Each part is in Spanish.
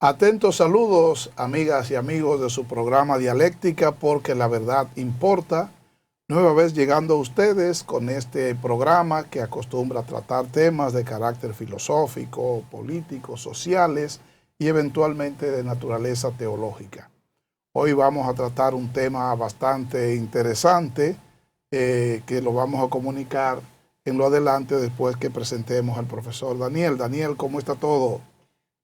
Atentos saludos, amigas y amigos de su programa Dialéctica, porque la verdad importa. Nueva vez llegando a ustedes con este programa que acostumbra a tratar temas de carácter filosófico, político, sociales y eventualmente de naturaleza teológica. Hoy vamos a tratar un tema bastante interesante que lo vamos a comunicar en lo adelante después que presentemos al profesor Daniel. Daniel, ¿cómo está todo?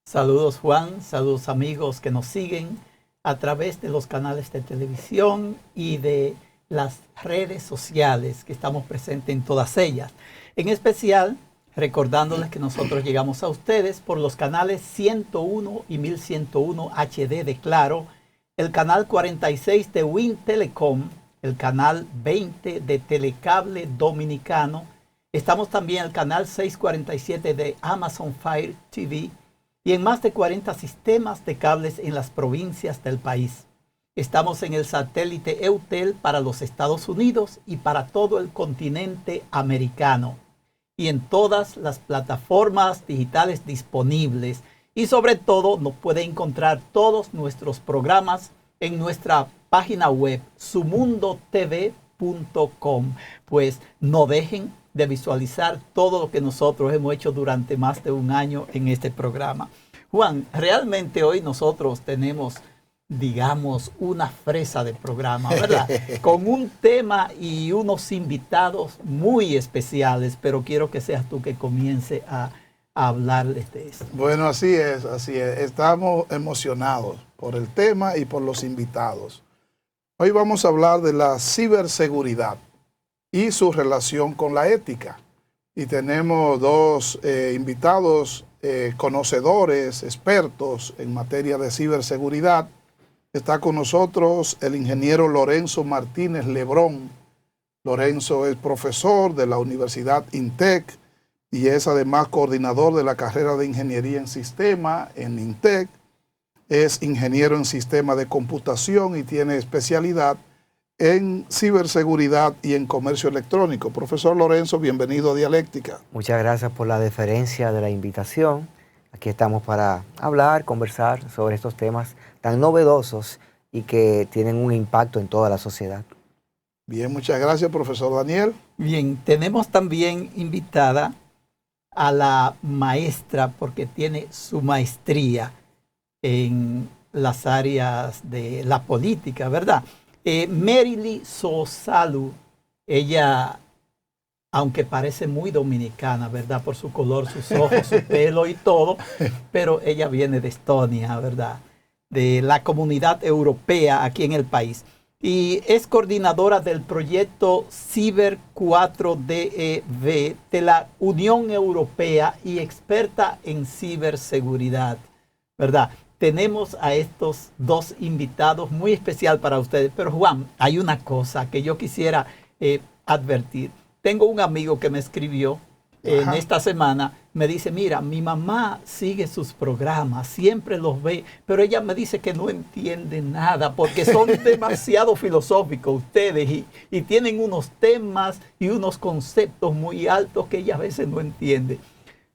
Saludos Juan, saludos amigos que nos siguen a través de los canales de televisión y de las redes sociales que estamos presentes en todas ellas. En especial, recordándoles que nosotros llegamos a ustedes por los canales 101 y 1101 HD de Claro, el canal 46 de Win Telecom, el canal 20 de Telecable Dominicano. Estamos también en el canal 647 de Amazon Fire TV y en más de 40 sistemas de cables en las provincias del país. Estamos en el satélite EUTEL para los Estados Unidos y para todo el continente americano. Y en todas las plataformas digitales disponibles. Y sobre todo nos puede encontrar todos nuestros programas en nuestra página web sumundotv.com. Pues no dejen de visualizar todo lo que nosotros hemos hecho durante más de un año en este programa. Juan, realmente hoy nosotros tenemos, digamos, una fresa de programa, ¿verdad? Con un tema y unos invitados muy especiales, pero quiero que seas tú que comience a hablarles de esto. Bueno, así es, así es. Estamos emocionados por el tema y por los invitados. Hoy vamos a hablar de la ciberseguridad y su relación con la ética. Y tenemos dos invitados conocedores, expertos en materia de ciberseguridad. Está con nosotros el ingeniero Lorenzo Martínez Lebrón. Lorenzo es profesor de la Universidad INTEC y es además coordinador de la carrera de Ingeniería en Sistema en INTEC. Es ingeniero en Sistema de Computación y tiene especialidad en ciberseguridad y en comercio electrónico. Profesor Lorenzo, bienvenido a Dialéctica. Muchas gracias por la deferencia de la invitación. Aquí estamos para hablar, conversar sobre estos temas tan novedosos y que tienen un impacto en toda la sociedad. Bien, muchas gracias, profesor Daniel. Bien, tenemos también invitada a la maestra, porque tiene su maestría en las áreas de la política, ¿verdad? Merily Sosalu, ella, aunque parece muy dominicana, ¿verdad? Por su color, sus ojos, su pelo y todo, pero ella viene de Estonia, ¿verdad? De la comunidad europea aquí en el país. Y es coordinadora del proyecto Ciber 4DEV de la Unión Europea y experta en ciberseguridad, ¿verdad? Tenemos a estos dos invitados muy especial para ustedes. Pero Juan, hay una cosa que yo quisiera advertir. Tengo un amigo que me escribió en esta semana, me dice, mira, mi mamá sigue sus programas, siempre los ve, pero ella me dice que no entiende nada porque son demasiado filosóficos ustedes y tienen unos temas y unos conceptos muy altos que ella a veces no entiende.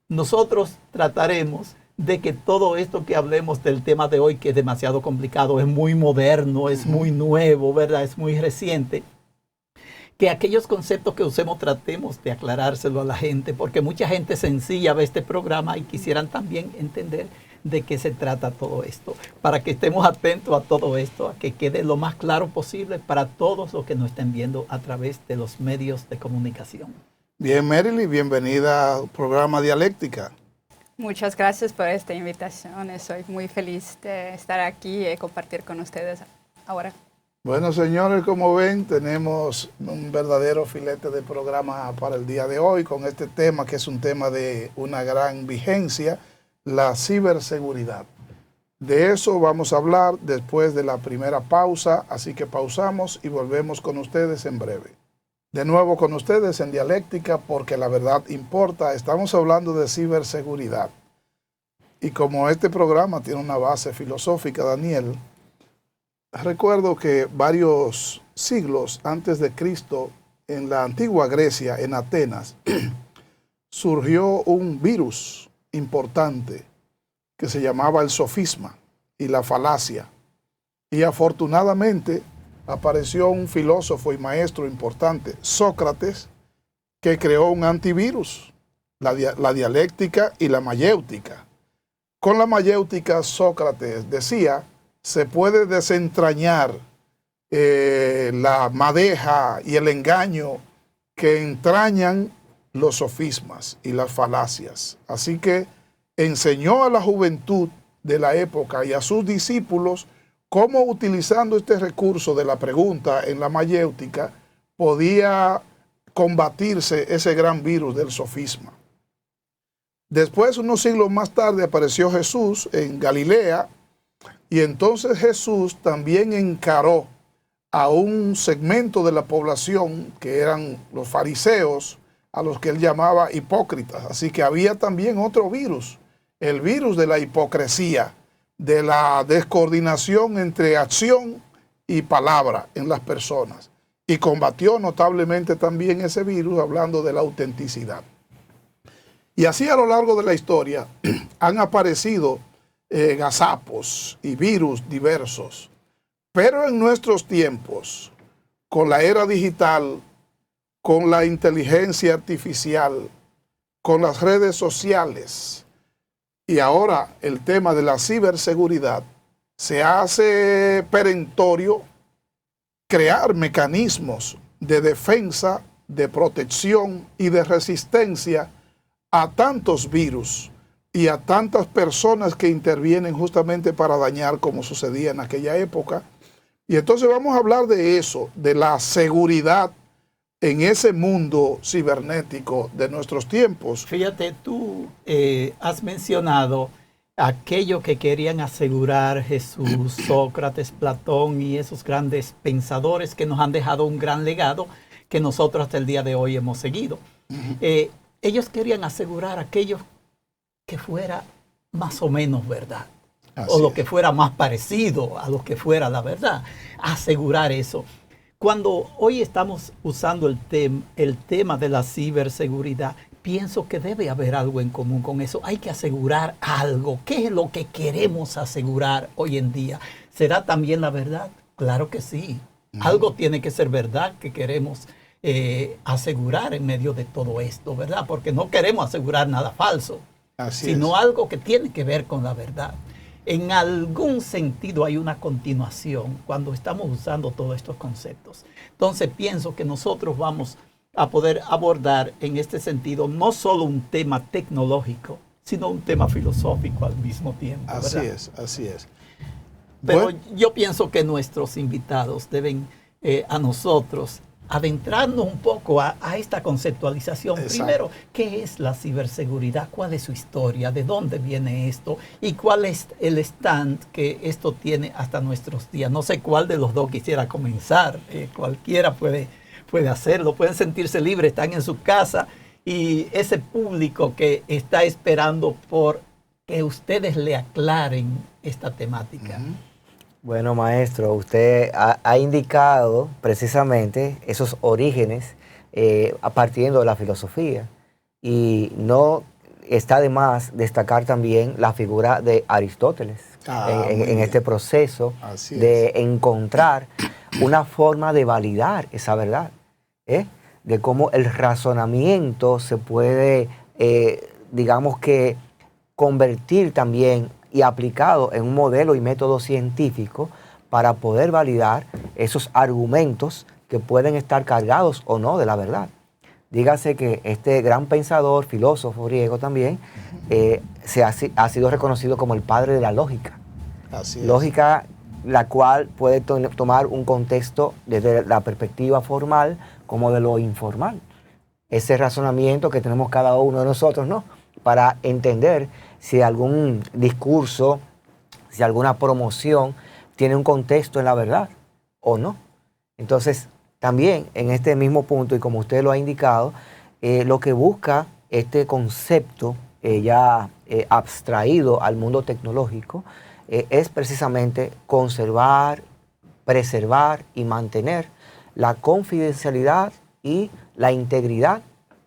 Nosotros trataremos de que todo esto que hablemos del tema de hoy, que es demasiado complicado, es muy moderno, es muy nuevo, ¿verdad? Es muy reciente. Que aquellos conceptos que usemos tratemos de aclarárselo a la gente, porque mucha gente sencilla ve este programa y quisieran también entender de qué se trata todo esto, para que estemos atentos a todo esto, a que quede lo más claro posible para todos los que nos estén viendo a través de los medios de comunicación. Bien, Merily, bienvenida al programa Dialéctica. Muchas gracias por esta invitación. Soy muy feliz de estar aquí y compartir con ustedes ahora. Bueno, señores, como ven, tenemos un verdadero filete de programa para el día de hoy con este tema que es un tema de una gran vigencia, la ciberseguridad. De eso vamos a hablar después de la primera pausa, así que pausamos y volvemos con ustedes en breve. De nuevo con ustedes en Dialéctica, porque la verdad importa. Estamos hablando de ciberseguridad. Y como este programa tiene una base filosófica, Daniel, recuerdo que varios siglos antes de Cristo, en la antigua Grecia, en Atenas, surgió un virus importante que se llamaba el sofisma y la falacia. Y afortunadamente apareció un filósofo y maestro importante, Sócrates, que creó un antivirus, la dialéctica y la mayéutica. Con la mayéutica, Sócrates decía, se puede desentrañar la madeja y el engaño que entrañan los sofismas y las falacias. Así que enseñó a la juventud de la época y a sus discípulos cómo, utilizando este recurso de la pregunta en la mayéutica, podía combatirse ese gran virus del sofisma. Después, unos siglos más tarde, apareció Jesús en Galilea, y entonces Jesús también encaró a un segmento de la población que eran los fariseos, a los que él llamaba hipócritas. Así que había también otro virus, el virus de la hipocresía, de la descoordinación entre acción y palabra en las personas. Y combatió notablemente también ese virus hablando de la autenticidad. Y así a lo largo de la historia han aparecido gazapos y virus diversos. Pero en nuestros tiempos, con la era digital, con la inteligencia artificial, con las redes sociales y ahora el tema de la ciberseguridad, se hace perentorio crear mecanismos de defensa, de protección y de resistencia a tantos virus y a tantas personas que intervienen justamente para dañar, como sucedía en aquella época. Y entonces vamos a hablar de eso, de la seguridad en ese mundo cibernético de nuestros tiempos. Fíjate, tú has mencionado aquello que querían asegurar Jesús, Sócrates, Platón y esos grandes pensadores que nos han dejado un gran legado que nosotros hasta el día de hoy hemos seguido. Ellos querían asegurar aquello que fuera más o menos verdad, o lo que fuera más parecido a lo que fuera la verdad, asegurar eso. Cuando hoy estamos usando el tema de la ciberseguridad, pienso que debe haber algo en común con eso. Hay que asegurar algo. ¿Qué es lo que queremos asegurar hoy en día? ¿Será también la verdad? Claro que sí. Algo tiene que ser verdad que queremos asegurar en medio de todo esto, ¿verdad? Porque no queremos asegurar nada falso, sino algo que tiene que ver con la verdad. En algún sentido hay una continuación cuando estamos usando todos estos conceptos. Entonces pienso que nosotros vamos a poder abordar en este sentido no solo un tema tecnológico, sino un tema filosófico al mismo tiempo, ¿verdad? Así es. Pero bueno, yo pienso que nuestros invitados deben a nosotros adentrarnos un poco a esta conceptualización. Exacto. Primero, ¿qué es la ciberseguridad? ¿Cuál es su historia? ¿De dónde viene esto? ¿Y cuál es el stand que esto tiene hasta nuestros días? No sé cuál de los dos quisiera comenzar. Cualquiera puede hacerlo. Pueden sentirse libres, están en su casa y ese público que está esperando por que ustedes le aclaren esta temática. Bueno, maestro, usted ha indicado precisamente esos orígenes partiendo de la filosofía, y no está de más destacar también la figura de Aristóteles en este proceso de encontrar una forma de validar esa verdad, de cómo el razonamiento se puede, digamos que, convertir también y aplicado en un modelo y método científico para poder validar esos argumentos que pueden estar cargados o no de la verdad. Dígase que este gran pensador, filósofo griego también, ha sido reconocido como el padre de la lógica. Lógica la cual puede tomar un contexto desde la perspectiva formal como de lo informal. Ese razonamiento que tenemos cada uno de nosotros, ¿no? Para entender si algún discurso, si alguna promoción tiene un contexto en la verdad o no. Entonces, también en este mismo punto, y como usted lo ha indicado, lo que busca este concepto ya abstraído al mundo tecnológico es precisamente conservar, preservar y mantener la confidencialidad y la integridad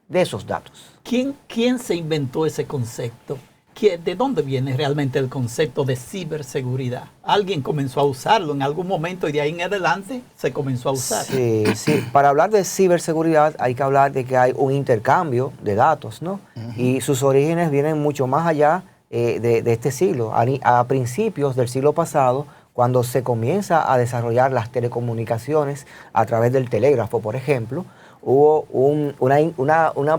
de esos datos. ¿Quién se inventó ese concepto? ¿De dónde viene realmente el concepto de ciberseguridad? Alguien comenzó a usarlo en algún momento y de ahí en adelante se comenzó a usar. Sí, sí. Para hablar de ciberseguridad hay que hablar de que hay un intercambio de datos, ¿no? Y sus orígenes vienen mucho más allá de este siglo. A principios del siglo pasado, cuando se comienza a desarrollar las telecomunicaciones a través del telégrafo, por ejemplo, hubo un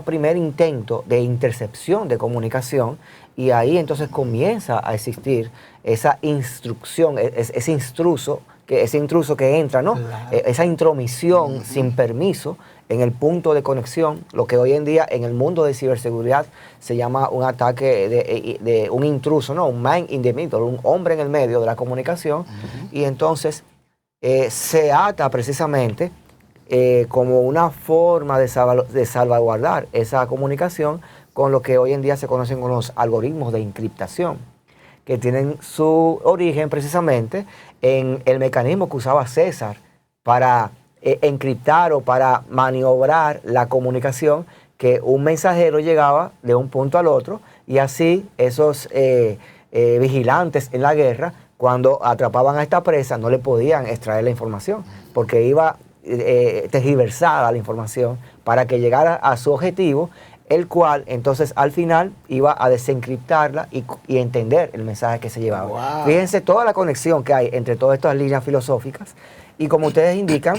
primer intento de intercepción de comunicación y ahí entonces comienza a existir esa instrucción, ese intruso que entra, ¿no? Claro. Esa intromisión sin permiso en el punto de conexión, lo que hoy en día en el mundo de ciberseguridad se llama un ataque de un intruso, ¿no? Un man in the middle, un hombre en el medio de la comunicación, y entonces se ata precisamente como una forma de salvaguardar esa comunicación con lo que hoy en día se conocen como los algoritmos de encriptación, que tienen su origen precisamente en el mecanismo que usaba César para encriptar o para maniobrar la comunicación, que un mensajero llegaba de un punto al otro y así esos vigilantes en la guerra, cuando atrapaban a esta presa, no le podían extraer la información porque iba tergiversada la información para que llegara a su objetivo, el cual entonces al final iba a desencriptarla y entender el mensaje que se llevaba. Wow. Fíjense toda la conexión que hay entre todas estas líneas filosóficas, y como ustedes indican,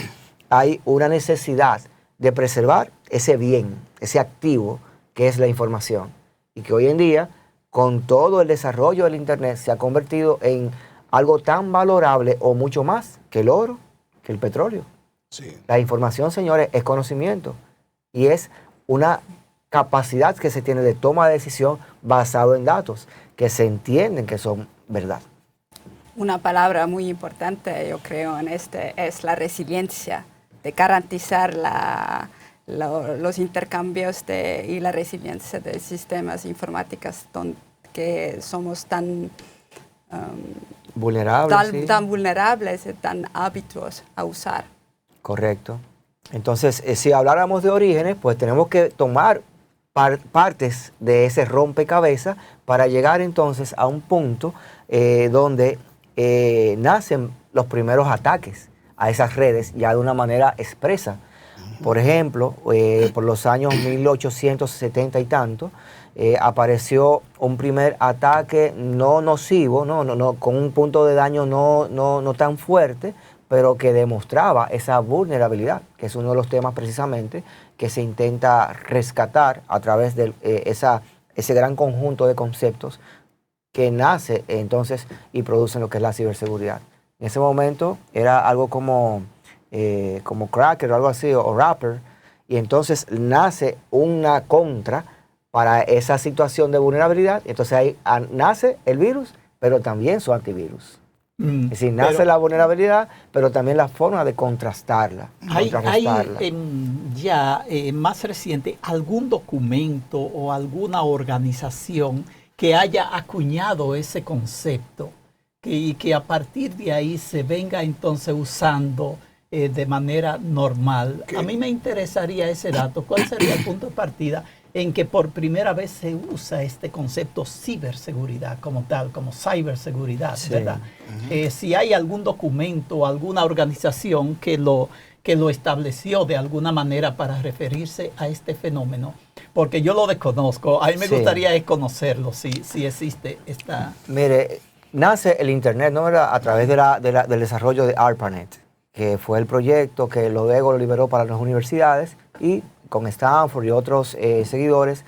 hay una necesidad de preservar ese bien, ese activo que es la información, y que hoy en día, con todo el desarrollo del Internet, se ha convertido en algo tan valorable o mucho más que el oro, que el petróleo. Sí. La información, señores, es conocimiento y es una capacidad que se tiene de toma de decisión basado en datos que se entienden que son verdad. Una palabra muy importante, yo creo, en este es la resiliencia, de garantizar los intercambios y la resiliencia de sistemas informáticos que somos tan Vulnerables. Sí. tan vulnerables y tan hábitos a usar. Correcto. Entonces, si habláramos de orígenes, pues tenemos que tomar partes de ese rompecabezas para llegar entonces a un punto donde nacen los primeros ataques a esas redes ya de una manera expresa. Por ejemplo, por los años 1870 y tanto, apareció un primer ataque no nocivo, con un punto de daño no tan fuerte, pero que demostraba esa vulnerabilidad, que es uno de los temas precisamente que se intenta rescatar a través de ese gran conjunto de conceptos que nace entonces y produce lo que es la ciberseguridad. En ese momento era algo como Cracker o algo así, o Rapper, y entonces nace una contra para esa situación de vulnerabilidad, entonces ahí nace el virus, pero también su antivirus. Es decir, nace la vulnerabilidad, pero también la forma de contrastarla. ¿Hay ya más reciente algún documento o alguna organización que haya acuñado ese concepto y que a partir de ahí se venga entonces usando de manera normal? A mí me interesaría ese dato. ¿Cuál sería el punto de partida en que por primera vez se usa este concepto ciberseguridad como tal, como ciberseguridad, sí, ¿verdad? Si hay algún documento o alguna organización que lo estableció de alguna manera para referirse a este fenómeno, porque yo lo desconozco. A mí me gustaría conocerlo, si existe esta... Mire, nace el Internet, ¿no? A través del desarrollo de ARPANET, que fue el proyecto que luego lo liberó para las universidades, y con Stanford y otros seguidores,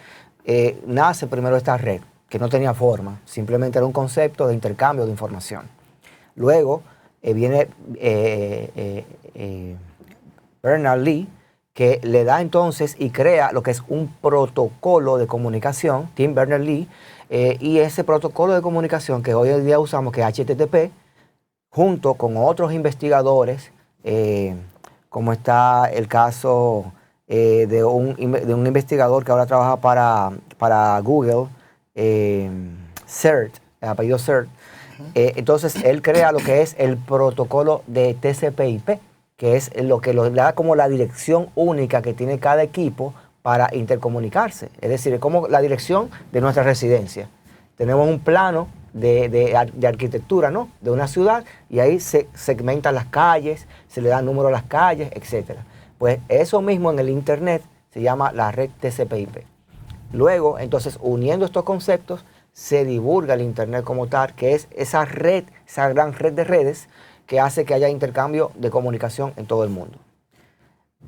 nace primero esta red, que no tenía forma, simplemente era un concepto de intercambio de información. Luego viene Berners-Lee, que le da entonces y crea lo que es un protocolo de comunicación, Tim Berners-Lee, y ese protocolo de comunicación que hoy en día usamos, que es HTTP, junto con otros investigadores, como está el caso de un investigador que ahora trabaja para Google, CERT, el apellido CERT. Entonces él crea lo que es el protocolo de TCP/IP, que es lo que le da como la dirección única que tiene cada equipo para intercomunicarse. Es decir, es como la dirección de nuestra residencia. tenemos un plano de arquitectura, ¿no?, de una ciudad, y ahí se segmentan las calles, se le da número a las calles, etc. Pues eso mismo en el Internet se llama la red TCP/IP. Luego, entonces, uniendo estos conceptos, se divulga el Internet como tal, que es esa red, esa gran red de redes que hace que haya intercambio de comunicación en todo el mundo.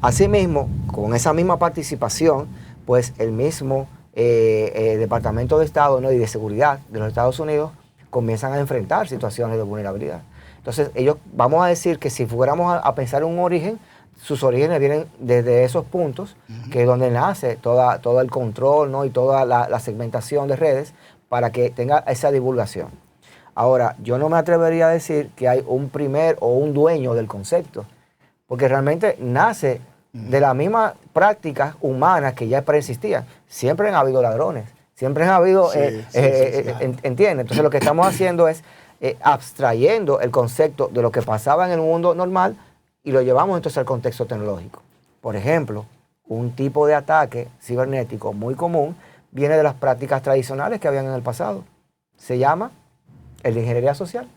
Asimismo, con esa misma participación, pues el mismo Departamento de Estado, ¿no?, y de Seguridad de los Estados Unidos comienzan a enfrentar situaciones de vulnerabilidad. Entonces, ellos, vamos a decir que si fuéramos a pensar en un origen, sus orígenes vienen desde esos puntos, que es donde nace todo el control, ¿no?, y toda la segmentación de redes para que tenga esa divulgación. Ahora, yo no me atrevería a decir que hay un primer o un dueño del concepto, porque realmente nace de las mismas prácticas humanas que ya preexistían. Siempre han habido ladrones, siempre han habido, ¿entiendes? Entonces lo que estamos haciendo es abstrayendo el concepto de lo que pasaba en el mundo normal y lo llevamos entonces al contexto tecnológico. Por ejemplo, un tipo de ataque cibernético muy común viene de las prácticas tradicionales que habían en el pasado. Se llama el de ingeniería social.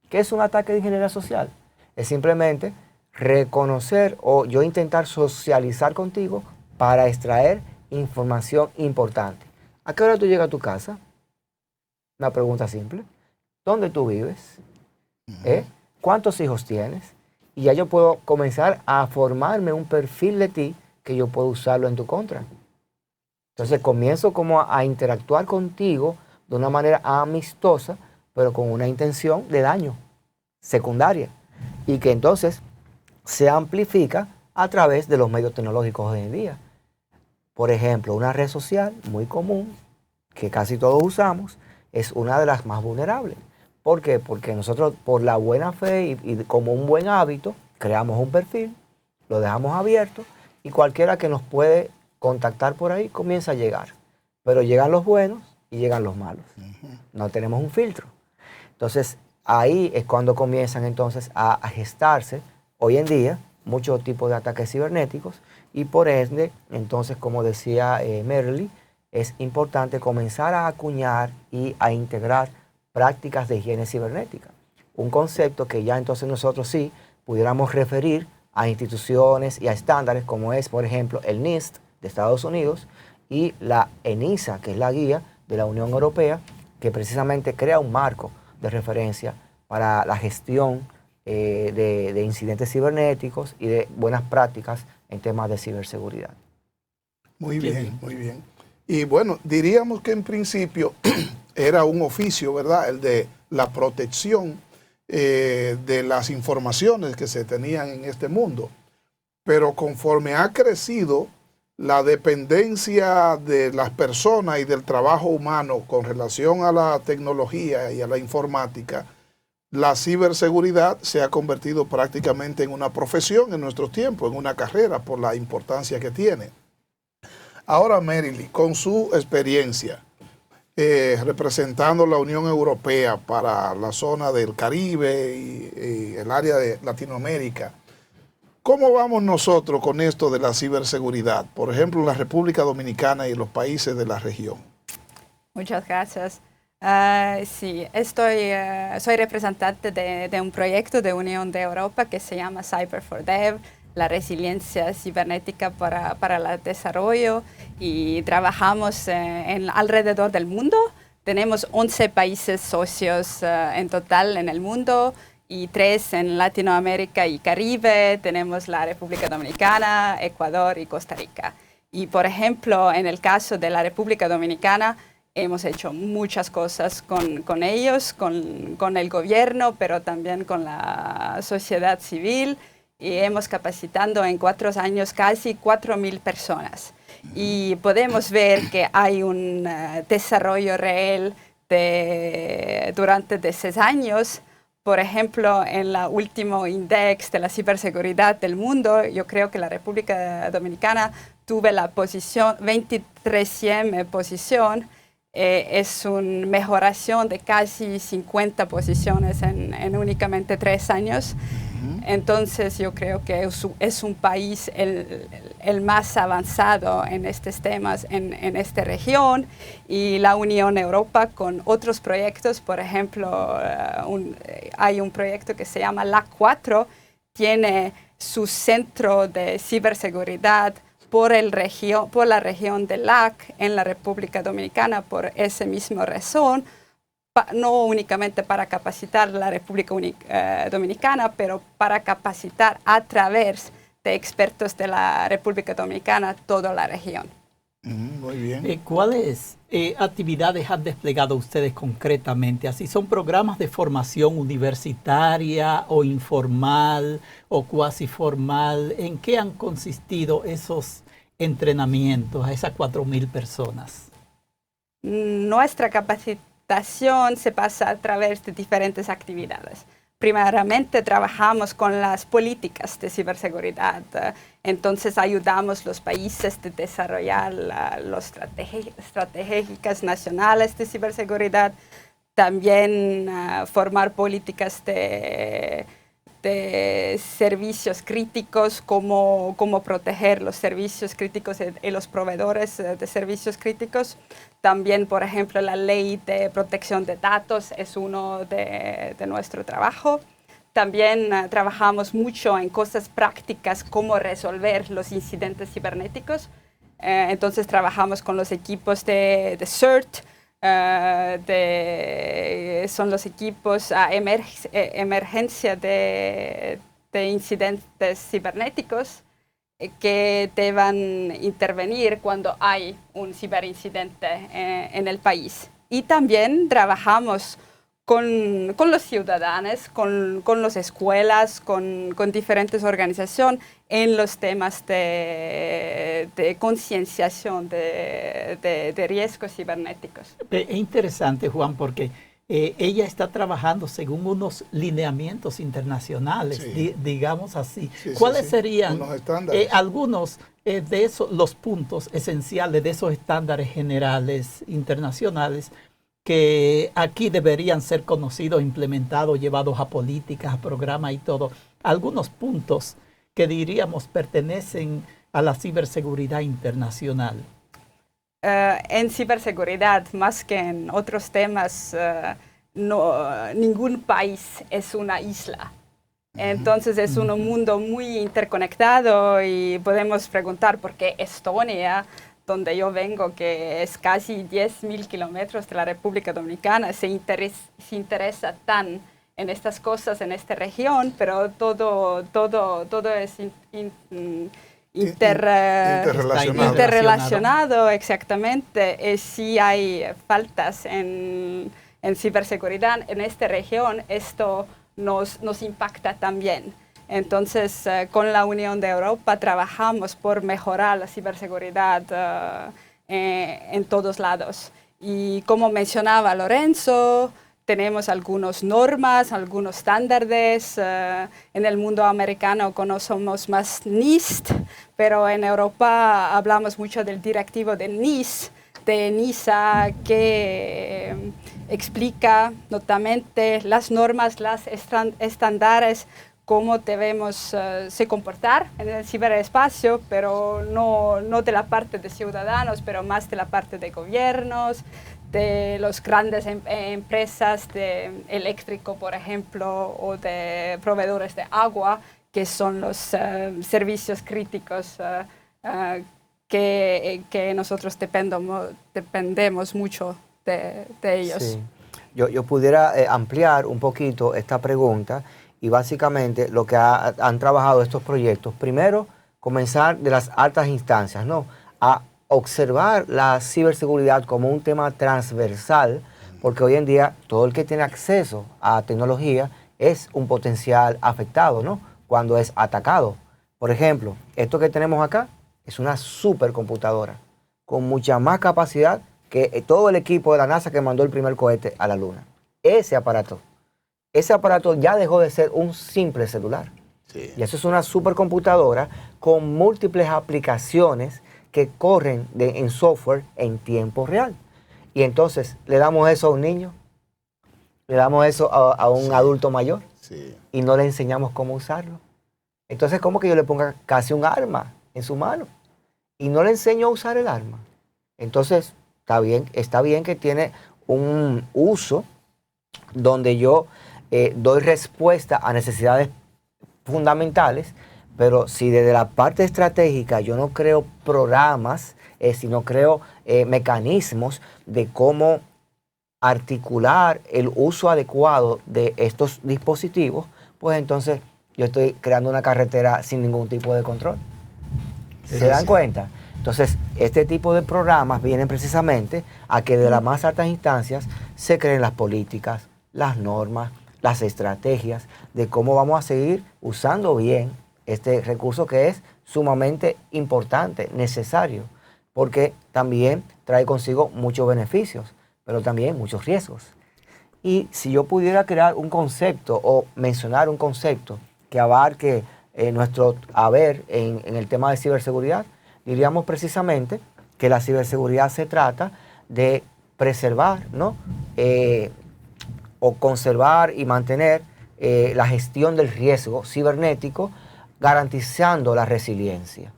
¿Qué es un ataque de ingeniería social? Es simplemente reconocer o yo intentar socializar contigo para extraer información importante. ¿A qué hora tú llegas a tu casa? Una pregunta simple. ¿Dónde tú vives? ¿Cuántos hijos tienes? Y ya yo puedo comenzar a formarme un perfil de ti que yo puedo usarlo en tu contra. Entonces comienzo como a interactuar contigo de una manera amistosa, pero con una intención de daño secundaria. Y que entonces se amplifica a través de los medios tecnológicos hoy en día. Por ejemplo, una red social muy común, que casi todos usamos, es una de las más vulnerables. ¿Por qué? Porque nosotros, por la buena fe y como un buen hábito, creamos un perfil, lo dejamos abierto y cualquiera que nos puede contactar por ahí comienza a llegar. Pero llegan los buenos y llegan los malos. No tenemos un filtro. Entonces, ahí es cuando comienzan entonces a gestarse hoy en día muchos tipos de ataques cibernéticos y por ende, entonces, como decía Merly, es importante comenzar a acuñar y a integrar prácticas de higiene cibernética. Un concepto que ya entonces nosotros sí pudiéramos referir a instituciones y a estándares como es, por ejemplo, el NIST de Estados Unidos y la ENISA, que es la guía de la Unión Europea, que precisamente crea un marco de referencia para la gestión de incidentes cibernéticos y de buenas prácticas en temas de ciberseguridad. Muy bien, muy bien. Y bueno, diríamos que en principio era un oficio, ¿verdad?, el de la protección de las informaciones que se tenían en este mundo. Pero conforme ha crecido la dependencia de las personas y del trabajo humano con relación a la tecnología y a la informática, la ciberseguridad se ha convertido prácticamente en una profesión en nuestros tiempos, en una carrera por la importancia que tiene. Ahora, Merly, con su experiencia representando la Unión Europea para la zona del Caribe y el área de Latinoamérica, ¿cómo vamos nosotros con esto de la ciberseguridad? Por ejemplo, en la República Dominicana y en los países de la región. Muchas gracias. Sí, soy representante de un proyecto de Unión de Europa que se llama Cyber for Dev, la resiliencia cibernética para el desarrollo, y trabajamos alrededor del mundo. Tenemos 11 países socios en total en el mundo y 3 en Latinoamérica y Caribe. Tenemos la República Dominicana, Ecuador y Costa Rica. Y por ejemplo, en el caso de la República Dominicana, hemos hecho muchas cosas con ellos, con el gobierno, pero también con la sociedad civil, y hemos capacitado en 4 años casi 4.000 personas. Y podemos ver que hay un desarrollo real durante 6 años. Por ejemplo, en el último index de la ciberseguridad del mundo, yo creo que la República Dominicana tuvo la posición 23ª posición. Es una mejoración de casi 50 posiciones en únicamente 3 años. Entonces yo creo que es un país, el más avanzado en estos temas en esta región, y la Unión Europea con otros proyectos. Por ejemplo, hay un proyecto que se llama LAC4, tiene su centro de ciberseguridad por la región de LAC en la República Dominicana, por esa misma razón, no únicamente para capacitar la República Dominicana, pero para capacitar a través de expertos de la República Dominicana toda la región. Muy bien. ¿Cuáles actividades han desplegado ustedes concretamente? ¿Así son programas de formación universitaria o informal o cuasi formal? ¿En qué han consistido esos entrenamientos a esas 4.000 personas? Nuestra capacitación se pasa a través de diferentes actividades. Primeramente trabajamos con las políticas de ciberseguridad, entonces ayudamos a los países a desarrollar las estrategias nacionales de ciberseguridad, también formar políticas de servicios críticos, cómo proteger los servicios críticos y los proveedores de servicios críticos. También, por ejemplo, la ley de protección de datos es uno de nuestro trabajo. También trabajamos mucho en cosas prácticas, cómo resolver los incidentes cibernéticos. Entonces trabajamos con los equipos de CERT, son los equipos a emergencia de incidentes cibernéticos que deben intervenir cuando hay un ciberincidente en el país. Y también trabajamos con los ciudadanos, con las escuelas, con diferentes organizaciones en los temas de concienciación de riesgos cibernéticos. Es interesante, Juan, porque ella está trabajando según unos lineamientos internacionales, sí. digamos así. Sí, ¿Cuáles serían unos estándares? Algunos de esos, los puntos esenciales de esos estándares generales internacionales que aquí deberían ser conocidos, implementados, llevados a políticas, a programas y todo? Algunos puntos que diríamos pertenecen a la ciberseguridad internacional. En ciberseguridad, más que en otros temas, ningún país es una isla. Entonces es un mundo muy interconectado, y podemos preguntar por qué Estonia, donde yo vengo, que es casi 10.000 kilómetros de la República Dominicana, se interesa tan en estas cosas en esta región, pero todo es interrelacionado, exactamente. Sí hay faltas en ciberseguridad en esta región, esto nos impacta también. Entonces, con la Unión de Europa trabajamos por mejorar la ciberseguridad en todos lados. Y como mencionaba Lorenzo, tenemos algunas normas, algunos estándares. En el mundo americano conocemos más NIST, pero en Europa hablamos mucho del directivo de NIS, de NISA, que explica notamente las normas, los estándares, cómo debemos se comportar en el ciberespacio, pero no de la parte de ciudadanos, pero más de la parte de gobiernos, de las grandes empresas de eléctrico, por ejemplo, o de proveedores de agua, que son los servicios críticos que nosotros dependemos mucho de ellos. Sí. Yo pudiera ampliar un poquito esta pregunta, y básicamente lo que han trabajado estos proyectos, primero, comenzar de las altas instancias, ¿no? A observar la ciberseguridad como un tema transversal, porque hoy en día todo el que tiene acceso a tecnología es un potencial afectado, ¿no? Cuando es atacado. Por ejemplo, esto que tenemos acá es una supercomputadora con mucha más capacidad que todo el equipo de la NASA que mandó el primer cohete a la Luna. Ese aparato ya dejó de ser un simple celular. Sí. Y eso es una supercomputadora con múltiples aplicaciones que corren en software en tiempo real. Y entonces, ¿le damos eso a un niño? ¿Le damos eso a un adulto mayor? Sí. Y no le enseñamos cómo usarlo. Entonces, ¿cómo que yo le ponga casi un arma en su mano y no le enseño a usar el arma. Entonces, está bien que tiene un uso donde yo doy respuesta a necesidades fundamentales, pero si desde la parte estratégica yo no creo programas, sino creo mecanismos de cómo articular el uso adecuado de estos dispositivos, pues entonces yo estoy creando una carretera sin ningún tipo de control. ¿Se dan cuenta? Entonces, este tipo de programas vienen precisamente a que de las más altas instancias se creen las políticas, las normas, las estrategias de cómo vamos a seguir usando bien este recurso que es sumamente importante, necesario, porque también trae consigo muchos beneficios, pero también muchos riesgos. Y si yo pudiera crear un concepto o mencionar un concepto que abarque nuestro haber en el tema de ciberseguridad, diríamos precisamente que la ciberseguridad se trata de preservar, ¿no? O conservar y mantener la gestión del riesgo cibernético, garantizando la resiliencia.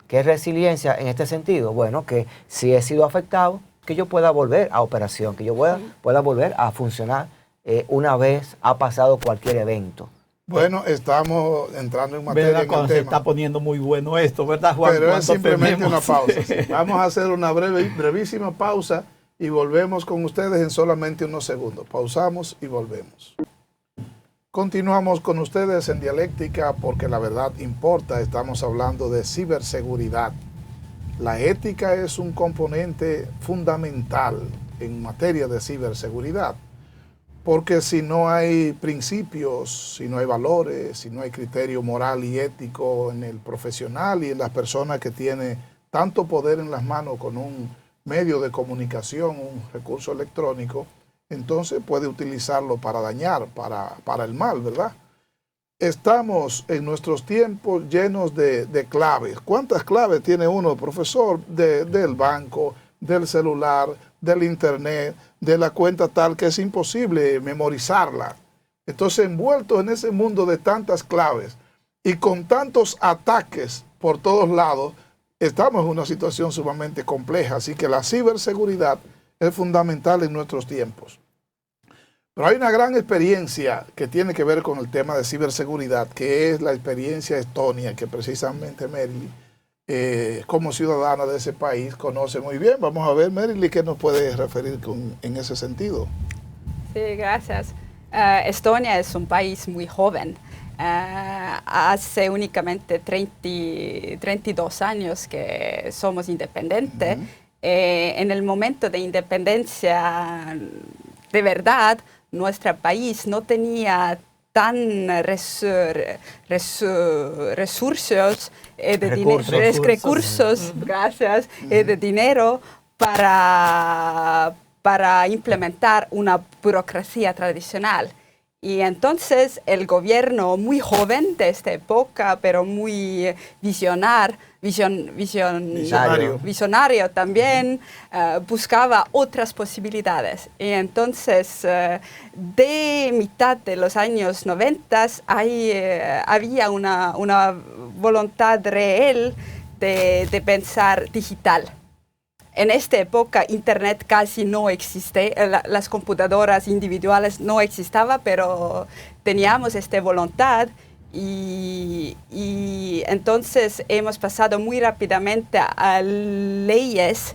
¿Qué es resiliencia en este sentido? Bueno, que si he sido afectado, que yo pueda volver a operación, que yo pueda volver a funcionar una vez ha pasado cualquier evento. Bueno, estamos entrando en materia en el Se tema. está poniendo muy bueno esto, ¿verdad, Juan? Pero es simplemente tenemos? una pausa. Sí. Vamos a hacer una brevísima pausa y volvemos con ustedes en solamente unos segundos. Pausamos y volvemos. Continuamos con ustedes en Dialéctica porque la verdad importa. Estamos hablando de ciberseguridad. La ética es un componente fundamental en materia de ciberseguridad. Porque si no hay principios, si no hay valores, si no hay criterio moral y ético en el profesional y en las personas que tienen tanto poder en las manos con un medio de comunicación, un recurso electrónico, entonces puede utilizarlo para dañar, para el mal, ¿verdad? Estamos en nuestros tiempos llenos de claves. ¿Cuántas claves tiene uno, profesor, del banco, del celular, del internet, de la cuenta tal que es imposible memorizarla? Entonces, envueltos en ese mundo de tantas claves y con tantos ataques por todos lados, estamos en una situación sumamente compleja. Así que la ciberseguridad es fundamental en nuestros tiempos. Pero hay una gran experiencia que tiene que ver con el tema de ciberseguridad, que es la experiencia estonia, que precisamente Merily, como ciudadana de ese país, conoce muy bien. Vamos a ver, Merily, ¿qué nos puede referir en ese sentido? Sí, gracias. Estonia es un país muy joven. Hace únicamente 32 años que somos independientes. En el momento de independencia, de verdad, nuestro país no tenía tan recursos gracias, de dinero para implementar una burocracia tradicional. Y entonces el gobierno muy joven de esta época, pero muy visionario también, buscaba otras posibilidades. Y entonces, de mitad de los años 90, había una voluntad real de pensar digital. En esta época, Internet casi no existe, las computadoras individuales no existaban, pero teníamos esta voluntad y entonces hemos pasado muy rápidamente a leyes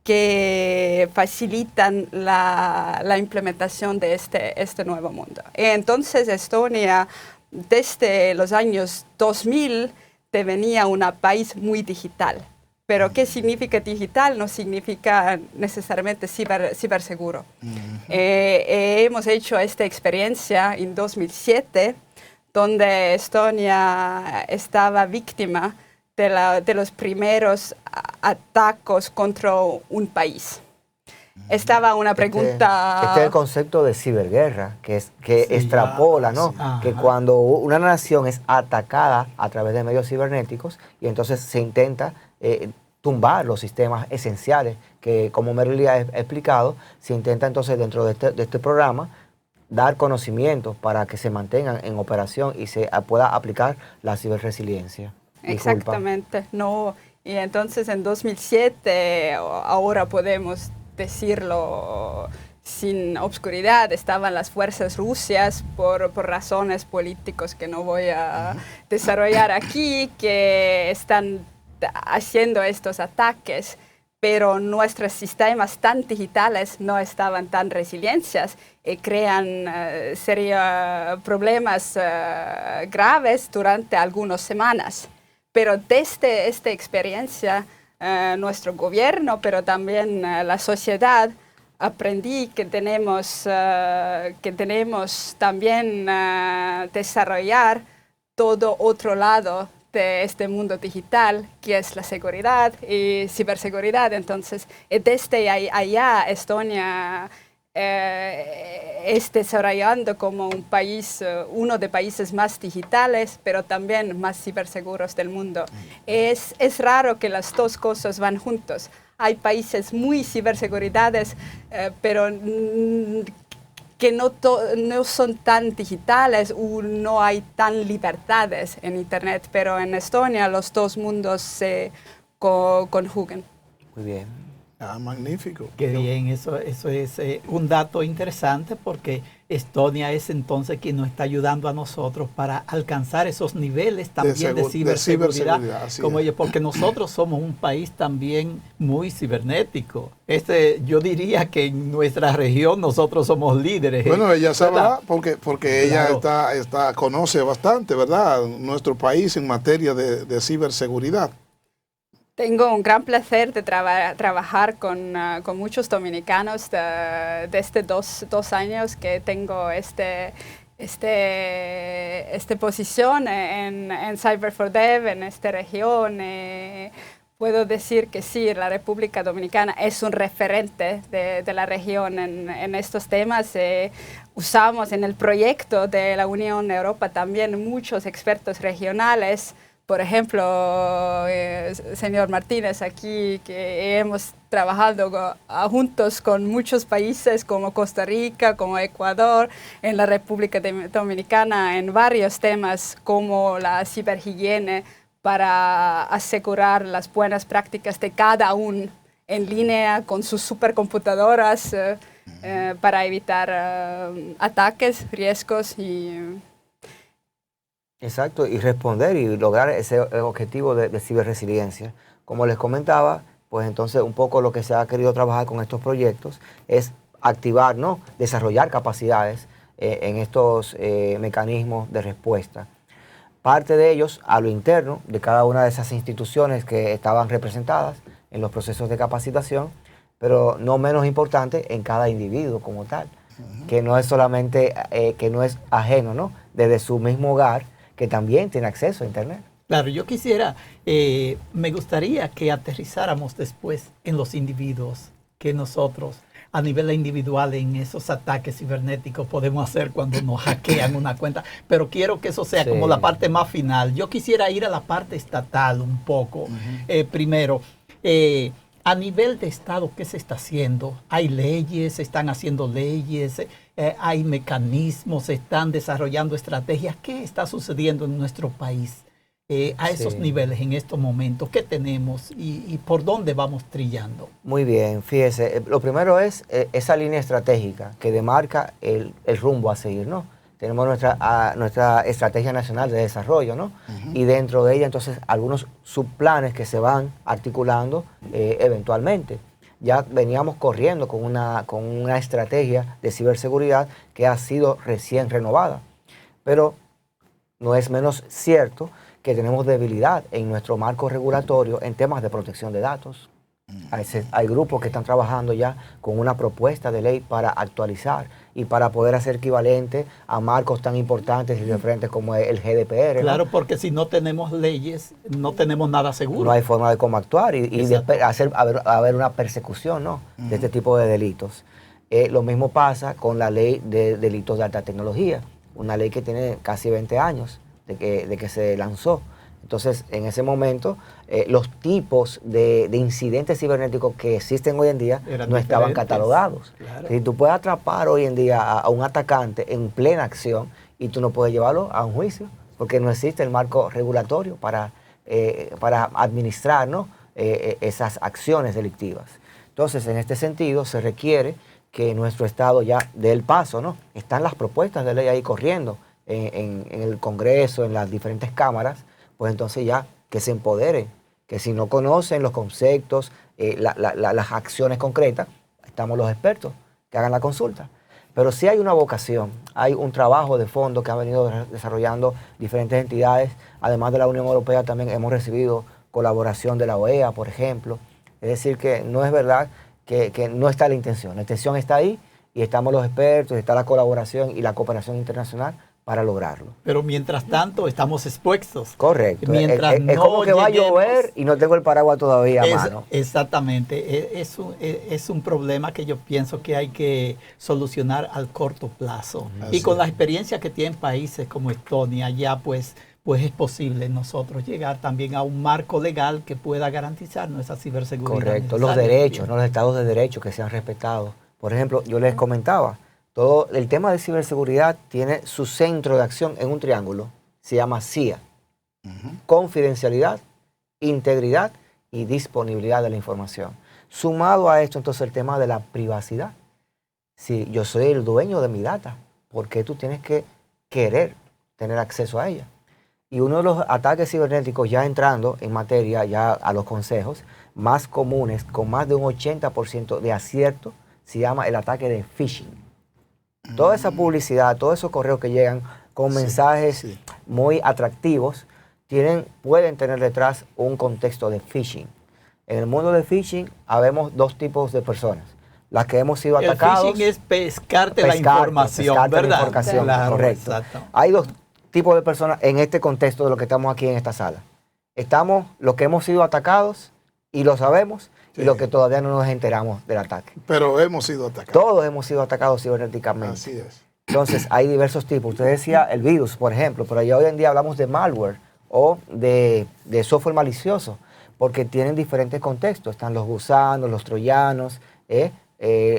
que facilitan la implementación de este nuevo mundo. Entonces, Estonia, desde los años 2000, devenía un país muy digital. Pero ¿qué significa digital? No significa necesariamente ciberseguro. Hemos hecho esta experiencia en 2007, donde Estonia estaba víctima de los primeros ataques contra un país. Estaba una pregunta... Este es el concepto de ciberguerra, que extrapola, ¿no? Que cuando una nación es atacada a través de medios cibernéticos y entonces se intenta tumbar los sistemas esenciales que, como Merily ha explicado, se intenta entonces dentro de este programa dar conocimientos para que se mantengan en operación y se pueda aplicar la ciberresiliencia. exactamente. No, y entonces en 2007, ahora podemos decirlo sin obscuridad, estaban las fuerzas rusas por razones políticas que no voy a desarrollar aquí, que están haciendo estos ataques, pero nuestros sistemas tan digitales no estaban tan resilientes y crean serios problemas graves durante algunas semanas. Pero desde esta experiencia, nuestro gobierno, pero también la sociedad, aprendí que tenemos también desarrollar todo otro lado de este mundo digital, que es la seguridad y ciberseguridad. Entonces, desde allá, Estonia es desarrollando como un país, uno de países más digitales, pero también más ciberseguros del mundo. Es raro que las dos cosas van juntos. Hay países muy ciberseguridades, pero que no son tan digitales o no hay tan libertades en Internet, pero en Estonia los dos mundos se conjugan. Muy bien. Ah, magnífico. Qué bien, eso es un dato interesante porque Estonia es entonces quien nos está ayudando a nosotros para alcanzar esos niveles también de ciberseguridad, como ellos, porque nosotros somos un país también muy cibernético. Yo diría que en nuestra región nosotros somos líderes. Bueno, ella sabrá ¿verdad? porque ella conoce bastante, ¿verdad? Nuestro país en materia de ciberseguridad. Tengo un gran placer de trabajar con muchos dominicanos desde dos años que tengo esta posición en Cyber4Dev, en esta región. Puedo decir que sí, la República Dominicana es un referente de la región en estos temas. Usamos en el proyecto de la Unión Europea también muchos expertos regionales. Por ejemplo, señor Martínez, aquí que hemos trabajado juntos con muchos países como Costa Rica, como Ecuador, en la República Dominicana, en varios temas como la ciberhigiene para asegurar las buenas prácticas de cada uno en línea con sus supercomputadoras para evitar ataques, riesgos y... Exacto, y responder y lograr ese objetivo de ciberresiliencia. Como les comentaba, pues entonces un poco lo que se ha querido trabajar con estos proyectos es activar, ¿no? Desarrollar capacidades en estos mecanismos de respuesta. Parte de ellos a lo interno de cada una de esas instituciones que estaban representadas en los procesos de capacitación, pero no menos importante en cada individuo como tal, que no es solamente, que no es ajeno, ¿no? Desde su mismo hogar, que también tiene acceso a Internet. Claro, yo quisiera, me gustaría que aterrizáramos después en los individuos que nosotros a nivel individual en esos ataques cibernéticos podemos hacer cuando nos hackean una cuenta, pero quiero que eso sea como la parte más final. Yo quisiera ir a la parte estatal un poco. Primero, a nivel de Estado, ¿qué se está haciendo? ¿Hay leyes? ¿Se están haciendo leyes? ¿Hay mecanismos? ¿Se están desarrollando estrategias? ¿Qué está sucediendo en nuestro país a esos niveles en estos momentos? ¿Qué tenemos y por dónde vamos trillando? Muy bien, fíjese, lo primero es esa línea estratégica que demarca el rumbo a seguir, ¿no? Tenemos nuestra Estrategia Nacional de Desarrollo, ¿no? Y dentro de ella, entonces, algunos subplanes que se van articulando eventualmente. Ya veníamos corriendo con una estrategia de ciberseguridad que ha sido recién renovada. Pero no es menos cierto que tenemos debilidad en nuestro marco regulatorio en temas de protección de datos. Hay grupos que están trabajando ya con una propuesta de ley para actualizar y para poder hacer equivalente a marcos tan importantes y diferentes como el GDPR. Claro, ¿no? Porque si no tenemos leyes, no tenemos nada seguro. No hay forma de cómo actuar y de haber una persecución, ¿no? De este tipo de delitos. Lo mismo pasa con la ley de delitos de alta tecnología, una ley que tiene casi 20 años de que se lanzó. Entonces, en ese momento, los tipos de incidentes cibernéticos que existen hoy en día no estaban catalogados. Claro. Si tú puedes atrapar hoy en día a un atacante en plena acción y tú no puedes llevarlo a un juicio, porque no existe el marco regulatorio para para administrar, ¿no? Esas acciones delictivas. Entonces, en este sentido, se requiere que nuestro Estado ya dé el paso, ¿no? Están las propuestas de ley ahí corriendo en el Congreso, en las diferentes cámaras, pues entonces ya que se empoderen, que si no conocen los conceptos, las acciones concretas, estamos los expertos que hagan la consulta. Pero sí hay una vocación, hay un trabajo de fondo que han venido desarrollando diferentes entidades. Además de la Unión Europea, también hemos recibido colaboración de la OEA, por ejemplo. Es decir, que no es verdad que no está la intención está ahí y estamos los expertos, está la colaboración y la cooperación internacional para lograrlo. Pero mientras tanto estamos expuestos. Correcto. Mientras Es como que va a llover y no tengo el paraguas todavía a mano. Exactamente. Es un problema que yo pienso que hay que solucionar al corto plazo. Y con la experiencia que tienen países como Estonia, ya pues es posible nosotros llegar también a un marco legal que pueda garantizarnos esa ciberseguridad. Correcto. Los derechos, ¿no? Los estados de derecho que sean respetados. Por ejemplo, yo les comentaba, todo el tema de ciberseguridad tiene su centro de acción en un triángulo. Se llama CIA. Confidencialidad, integridad y disponibilidad de la información. Sumado a esto, entonces, el tema de la privacidad. Si yo soy el dueño de mi data, ¿por qué tú tienes que querer tener acceso a ella? Y uno de los ataques cibernéticos, ya entrando en materia, ya a los consejos, más comunes, con más de un 80% de acierto, se llama el ataque de phishing. Toda esa publicidad, todos esos correos que llegan con mensajes muy atractivos, pueden tener detrás un contexto de phishing. En el mundo de phishing, habemos dos tipos de personas. Las que hemos sido atacados. El phishing es pescarte la información, ¿verdad? La información, claro, correcto. Exacto. Hay dos tipos de personas en este contexto de lo que estamos aquí en esta sala. Estamos los que hemos sido atacados y lo sabemos, y los que todavía no nos enteramos del ataque. Pero hemos sido atacados. Todos hemos sido atacados cibernéticamente. Así es. Entonces, hay diversos tipos. Usted decía el virus, por ejemplo, pero ya hoy en día hablamos de malware o de software malicioso, porque tienen diferentes contextos. Están los gusanos, los troyanos,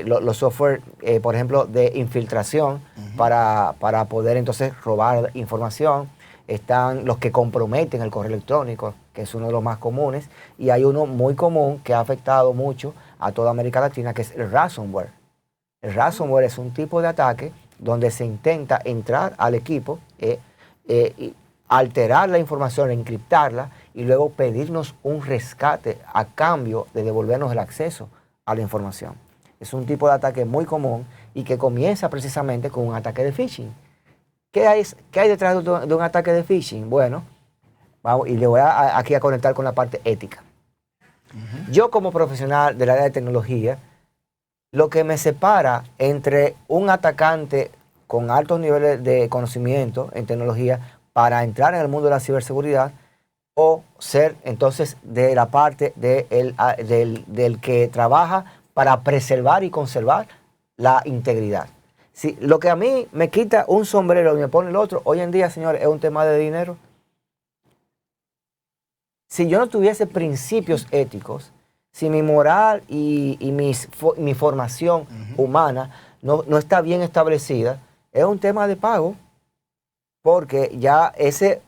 los software, por ejemplo, de infiltración para poder entonces robar información. Están los que comprometen el correo electrónico, que es uno de los más comunes, y hay uno muy común que ha afectado mucho a toda América Latina, que es el ransomware. El ransomware es un tipo de ataque donde se intenta entrar al equipo, alterar la información, encriptarla y luego pedirnos un rescate a cambio de devolvernos el acceso a la información. Es un tipo de ataque muy común y que comienza precisamente con un ataque de phishing. ¿Qué hay detrás de un ataque de phishing? Bueno, vamos, y le voy aquí a conectar con la parte ética. Yo como profesional del área de tecnología, lo que me separa entre un atacante con altos niveles de conocimiento en tecnología para entrar en el mundo de la ciberseguridad o ser entonces de la parte del que trabaja para preservar y conservar la integridad. Si lo que a mí me quita un sombrero y me pone el otro, hoy en día, señores, es un tema de dinero. Si yo no tuviese principios éticos, si mi moral y mi formación humana no está bien establecida, es un tema de pago, porque ya ese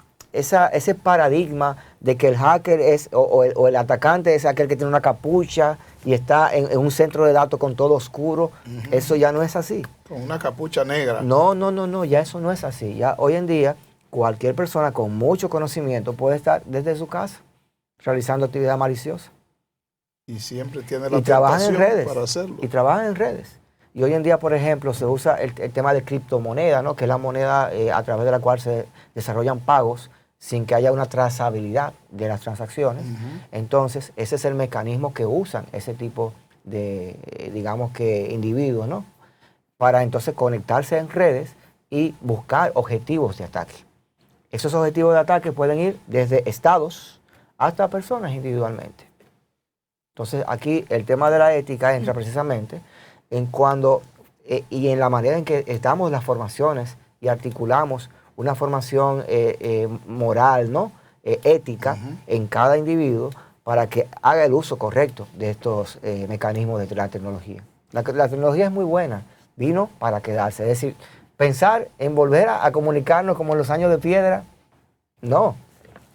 paradigma de que el hacker o el atacante es aquel que tiene una capucha y está en un centro de datos con todo oscuro, eso ya no es así. Con una capucha negra. No, ya eso no es así. Ya hoy en día, cualquier persona con mucho conocimiento puede estar desde su casa realizando actividad maliciosa. Y siempre tiene la tentación para hacerlo. Y trabajan en redes. Y hoy en día, por ejemplo, se usa el tema de criptomoneda, ¿no? Que es la moneda a través de la cual se desarrollan pagos sin que haya una trazabilidad de las transacciones. Entonces, ese es el mecanismo que usan ese tipo de, digamos que, individuos, ¿no? Para entonces conectarse en redes y buscar objetivos de ataque. Esos objetivos de ataque pueden ir desde estados hasta personas individualmente. Entonces, aquí el tema de la ética entra precisamente en cuando y en la manera en que estamos las formaciones y articulamos una formación moral, ¿no? Ética en cada individuo para que haga el uso correcto de estos mecanismos de la tecnología. La tecnología es muy buena, vino para quedarse. Es decir, pensar en volver a comunicarnos como en los años de piedra, no.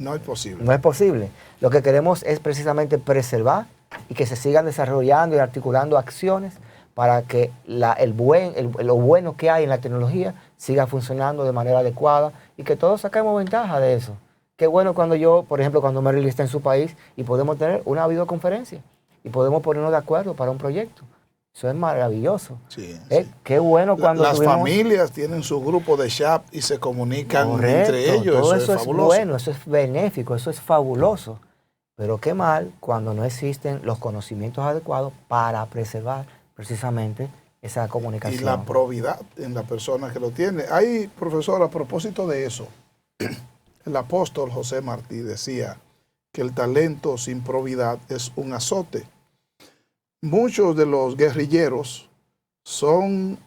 No es posible. No es posible. Lo que queremos es precisamente preservar y que se sigan desarrollando y articulando acciones para que lo bueno que hay en la tecnología siga funcionando de manera adecuada y que todos saquemos ventaja de eso. Qué bueno cuando yo, por ejemplo, cuando Merrill está en su país y podemos tener una videoconferencia y podemos ponernos de acuerdo para un proyecto. Eso es maravilloso. Sí, sí. Qué bueno cuando las familias tienen su grupo de chat y se comunican entre ellos. Todo eso es fabuloso. bueno, eso es benéfico, eso es fabuloso. Pero qué mal cuando no existen los conocimientos adecuados para preservar precisamente esa comunicación. Y la probidad en la persona que lo tiene. Hay, profesor, a propósito de eso, el apóstol José Martí decía que el talento sin probidad es un azote. Muchos de los guerrilleros son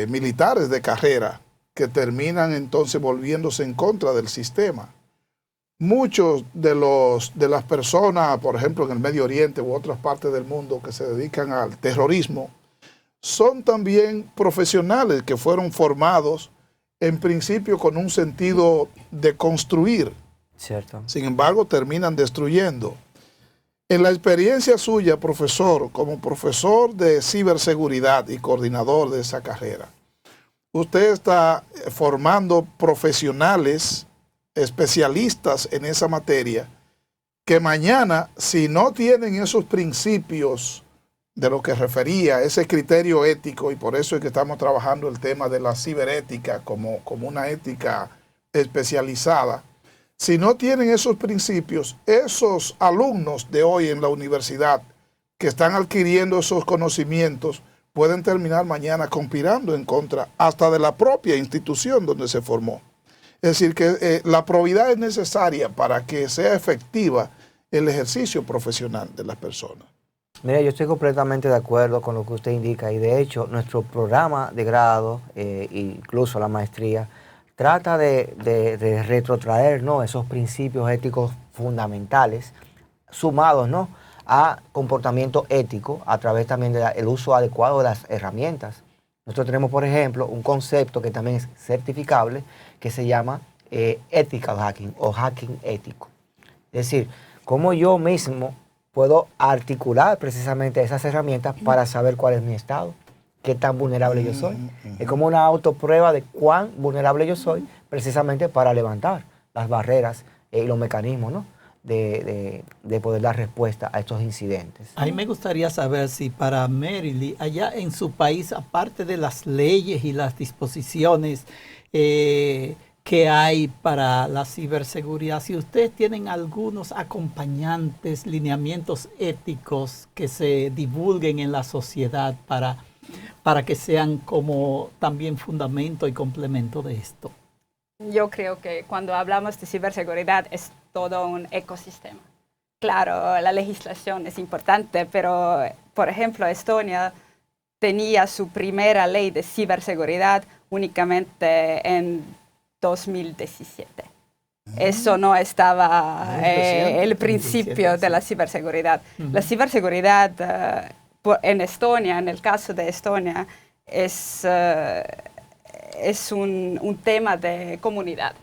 militares de carrera que terminan entonces volviéndose en contra del sistema. Muchos de las personas, por ejemplo, en el Medio Oriente u otras partes del mundo que se dedican al terrorismo, son también profesionales que fueron formados en principio con un sentido de construir. Cierto. Sin embargo, terminan destruyendo. En la experiencia suya, profesor, como profesor de ciberseguridad y coordinador de esa carrera, usted está formando profesionales, especialistas en esa materia, que mañana, si no tienen esos principios de lo que refería, ese criterio ético, y por eso es que estamos trabajando el tema de la ciberética como una ética especializada, si no tienen esos principios, esos alumnos de hoy en la universidad que están adquiriendo esos conocimientos pueden terminar mañana conspirando en contra hasta de la propia institución donde se formó. Es decir, que la probidad es necesaria para que sea efectiva el ejercicio profesional de las personas. Mira, yo estoy completamente de acuerdo con lo que usted indica y de hecho nuestro programa de grado, incluso la maestría, trata de retrotraer, ¿no?, esos principios éticos fundamentales sumados, ¿no?, a comportamiento ético a través también del uso adecuado de las herramientas. Nosotros tenemos, por ejemplo, un concepto que también es certificable que se llama ethical hacking o hacking ético. Es decir, cómo yo mismo puedo articular precisamente esas herramientas para saber cuál es mi estado, qué tan vulnerable yo soy. Es como una autoprueba de cuán vulnerable yo soy, precisamente para levantar las barreras y los mecanismos, ¿no?, de poder dar respuesta a estos incidentes. A mí me gustaría saber si para Merrill, allá en su país, aparte de las leyes y las disposiciones que hay para la ciberseguridad, si ustedes tienen algunos acompañantes, lineamientos éticos que se divulguen en la sociedad para que sean como también fundamento y complemento de esto. Yo creo que cuando hablamos de ciberseguridad es todo un ecosistema. Claro, la legislación es importante, pero, por ejemplo, Estonia tenía su primera ley de ciberseguridad únicamente en 2017. Eso no estaba el principio de la ciberseguridad. La ciberseguridad en Estonia, en el caso de Estonia, es un tema de comunidad.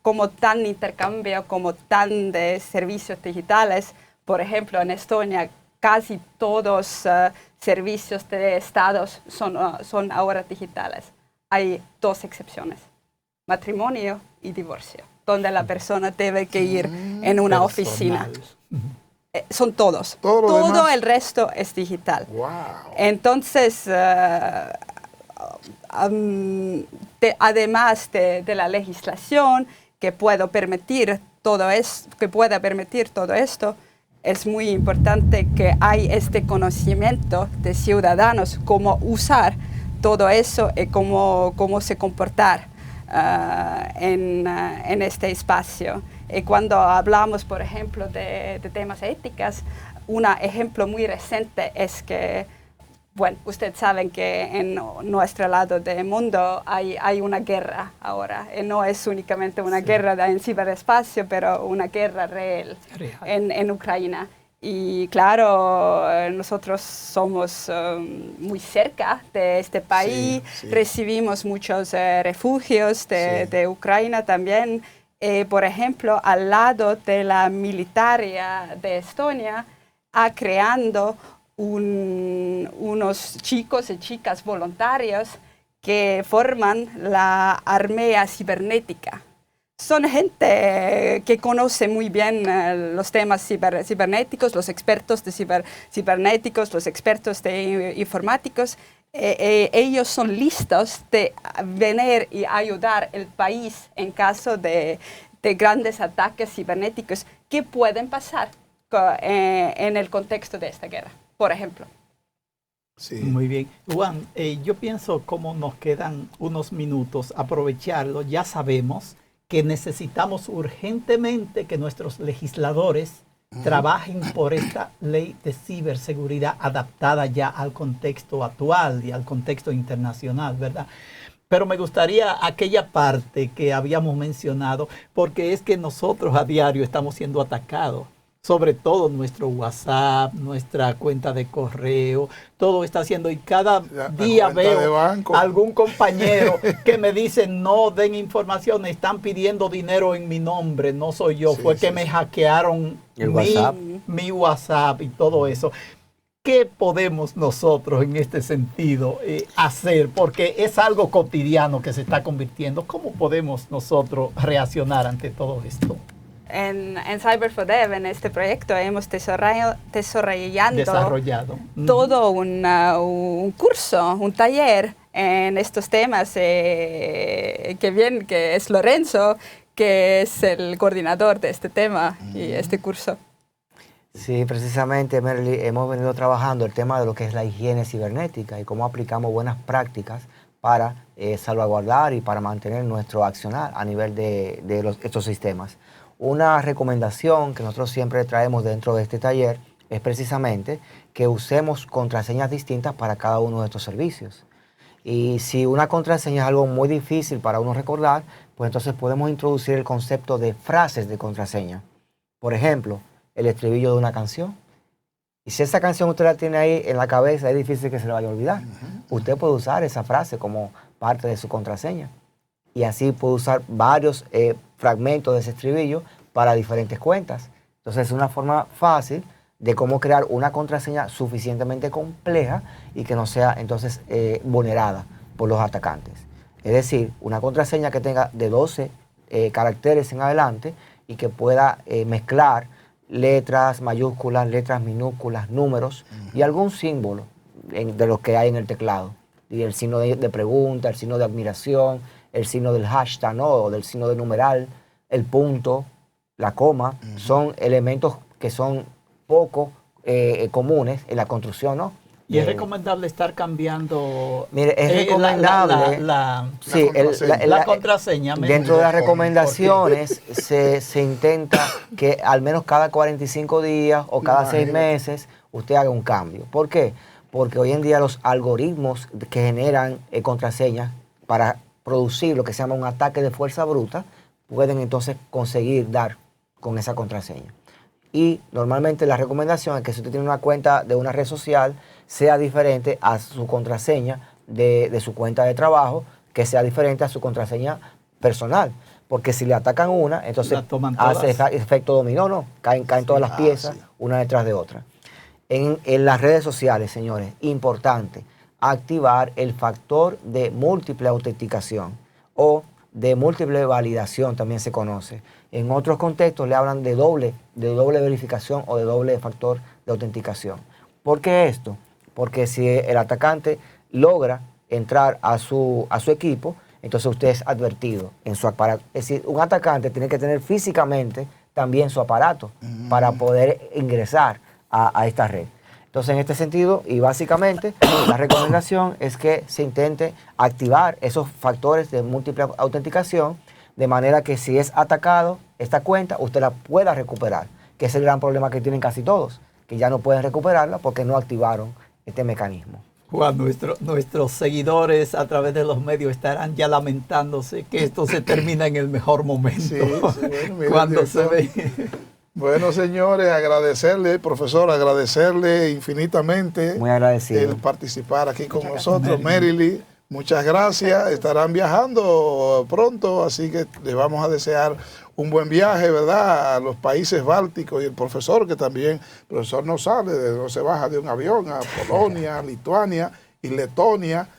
Como tan intercambio, como tan de servicios digitales, por ejemplo, en Estonia casi todos servicios de estados son ahora digitales. Hay dos excepciones, matrimonio y divorcio, donde la persona debe que ir en una oficina. Son todos. Todo el resto es digital. Wow. Entonces, además de la legislación que pueda permitir todo esto, es muy importante que hay este conocimiento de ciudadanos, cómo usar todo eso y cómo se comportar en este espacio. Y cuando hablamos, por ejemplo, de temas éticos, un ejemplo muy reciente es que, bueno, ustedes saben que en nuestro lado del mundo hay una guerra ahora. Y no es únicamente una guerra en ciberespacio, pero una guerra real en Ucrania. Y claro, nosotros somos muy cerca de este país, Sí. recibimos muchos refugios Sí. de Ucrania también. Por ejemplo, al lado de la militaria de Estonia, ha creando unos chicos y chicas voluntarios que forman la armea cibernética. Son gente que conoce muy bien los temas cibernéticos, los expertos de cibernéticos, los expertos de informáticos. Ellos son listos de venir y ayudar al país en caso de grandes ataques cibernéticos que pueden pasar en el contexto de esta guerra, por ejemplo. Sí. Muy bien. Juan, yo pienso como nos quedan unos minutos, aprovecharlo. Ya sabemos que necesitamos urgentemente que nuestros legisladores trabajen por esta ley de ciberseguridad adaptada ya al contexto actual y al contexto internacional, ¿verdad? Pero me gustaría aquella parte que habíamos mencionado, porque es que nosotros a diario estamos siendo atacados. Sobre todo nuestro WhatsApp, nuestra cuenta de correo, todo está haciendo, y cada día veo algún compañero que me dice no den información, están pidiendo dinero en mi nombre, no soy yo, fue que me hackearon mi WhatsApp y todo eso. ¿Qué podemos nosotros en este sentido hacer? Porque es algo cotidiano que se está convirtiendo. ¿Cómo podemos nosotros reaccionar ante todo esto? En Cyber for Dev, en este proyecto, hemos desarrollado todo un curso, un taller en estos temas que es Lorenzo, que es el coordinador de este tema y este curso. Sí, precisamente, Merly, hemos venido trabajando el tema de lo que es la higiene cibernética y cómo aplicamos buenas prácticas para salvaguardar y para mantener nuestro accionar a nivel de estos sistemas. Una recomendación que nosotros siempre traemos dentro de este taller es precisamente que usemos contraseñas distintas para cada uno de estos servicios. Y si una contraseña es algo muy difícil para uno recordar, pues entonces podemos introducir el concepto de frases de contraseña. Por ejemplo, el estribillo de una canción. Y si esa canción usted la tiene ahí en la cabeza, es difícil que se le vaya a olvidar. Usted puede usar esa frase como parte de su contraseña. Y así puede usar varios fragmentos de ese estribillo para diferentes cuentas. Entonces es una forma fácil de cómo crear una contraseña suficientemente compleja y que no sea entonces vulnerada por los atacantes. Es decir, una contraseña que tenga de 12 caracteres en adelante y que pueda mezclar letras mayúsculas, letras minúsculas, números y algún símbolo de los que hay en el teclado. Y el signo de pregunta, el signo de admiración, el signo del hashtag, ¿no? O del signo de numeral, el punto, la coma, son elementos que son poco comunes en la construcción, ¿no? Y es recomendable estar cambiando. Mire, es recomendable la contraseña. Dentro de las recomendaciones se intenta que al menos cada 45 días o cada 6 meses usted haga un cambio. ¿Por qué? Porque hoy en día los algoritmos que generan contraseñas para producir lo que se llama un ataque de fuerza bruta pueden entonces conseguir dar con esa contraseña. Y normalmente la recomendación es que si usted tiene una cuenta de una red social, sea diferente a su contraseña de su cuenta de trabajo, que sea diferente a su contraseña personal. Porque si le atacan una, entonces hace efecto dominó, ¿no? Caen todas las piezas, una detrás de otra. En las redes sociales, señores, importante activar el factor de múltiple autenticación o de múltiple validación, también se conoce. En otros contextos le hablan de doble verificación o de doble factor de autenticación. ¿Por qué esto? Porque si el atacante logra entrar a su equipo, entonces usted es advertido en su aparato. Es decir, un atacante tiene que tener físicamente también su aparato para poder ingresar a esta red. Entonces, en este sentido, y básicamente, la recomendación es que se intente activar esos factores de múltiple autenticación, de manera que si es atacado esta cuenta, usted la pueda recuperar, que es el gran problema que tienen casi todos, que ya no pueden recuperarla porque no activaron este mecanismo. Juan, nuestros seguidores a través de los medios estarán ya lamentándose que esto se termina en el mejor momento. Sí, bueno, cuando se ve. Bueno, señores, agradecerle, profesor, agradecerle infinitamente Muy agradecido. el participar aquí con nosotros. Merily, muchas gracias. Estarán viajando pronto, así que les vamos a desear un buen viaje, ¿verdad?, a los países bálticos, y el profesor, que también, el profesor no sale, no se baja de un avión a Polonia, Lituania y Letonia.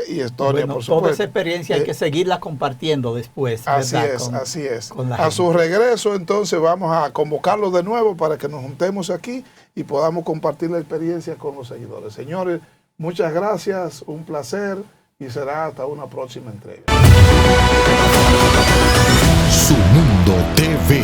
Y Estonia, Bueno, por supuesto. toda esa experiencia hay que seguirla compartiendo después. Así ¿verdad? es, así es. con la A su gente. regreso, entonces, vamos a convocarlo de nuevo para que nos juntemos aquí y podamos compartir la experiencia con los seguidores. Señores, muchas gracias, un placer, y será hasta una próxima entrega. Su Mundo TV.